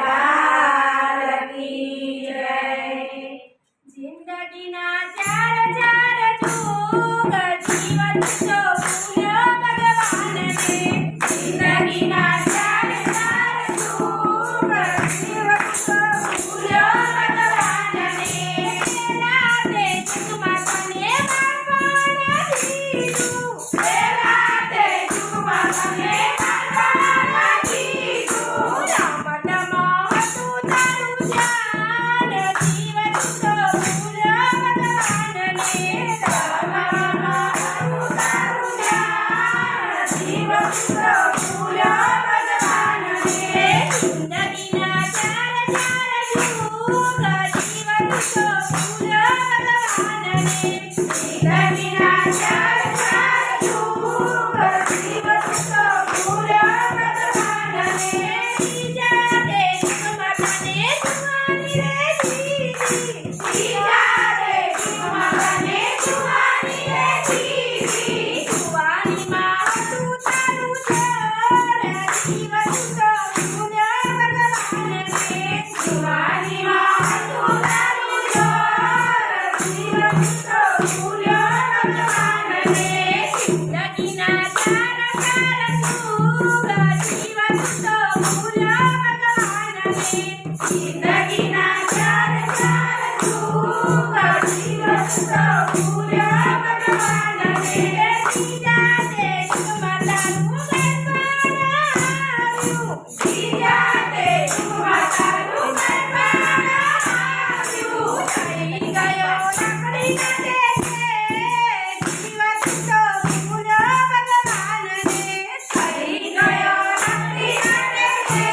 लाल की जय। जिंदगीना चार चार जुग जीवन तो भूल्यो भगवान ने। जिंदगीना चार चार जुग जीवन तो भूल्यो भगवान ने। राते जुगमा तने मारवाना दीधुं। राते जुगमा तने मारवाना दीधुं। रमतमा હતું તારું ધ્યાન જીવન તો ભૂલ્યો ભગવાન ને। રમતમાં હતું તારું ધ્યાન જીવન તો ભૂલ્યો ભગવાન ને। જિંદગીના ચાર ચાર જુગ જીવન તો ભૂલ્યો ભગવાન ને। જિંદગીના ચાર ચાર જુગ જીવન તો ભૂલ્યો ભગવાન ને। ત્રીજા દેશમાં તને જુવાની રે દીધી। ત્રીજા દેશમાં તને જુવાની રે દીધી। જુવાનીમાં હતું તારું જોર જીવન તો ભૂલ્યો ભગવાન ને। જુવાનીમાં હતું તારું જોર જીવન તો ભૂલ્યો ભગવાન ને। જિંદગીના ચાર ચાર જુગ જીવન તો ભૂલ્યો ભગવાન ને। જિંદગીના ચાર ચાર જુગ જીવન તો ભૂલ્યો ભગવાન ને। ત્રીજા દેશમાં તારું ઘરબાર આવ્યું। ત્રીજા દેશમાં તારું ઘરબાર આવ્યું। થઈ ગયો લાકડીના દેશે જીવન તો ભૂલ્યો ભગવાન ને। થઈ ગયો લાકડીના દેશે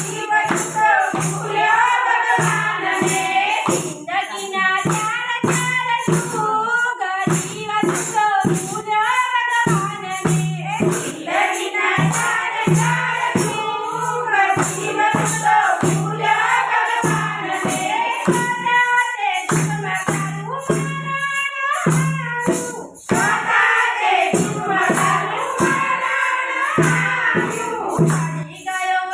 જીવન તો ભૂલ્યો ભગવાન ને। જિંદગીના ચાર ચાર જુગ જીવન તો ભૂલ્યો ભગવાન ને। જિંદગીના ચાર ચાર જુગ જીવન તો ભૂલ્યો ભગવાન ને। રાતે જુગમાં તારું મારાણું આવ્યું। રાતે જુગમાં તારું મારાણું આવ્યું। થઈ ગયો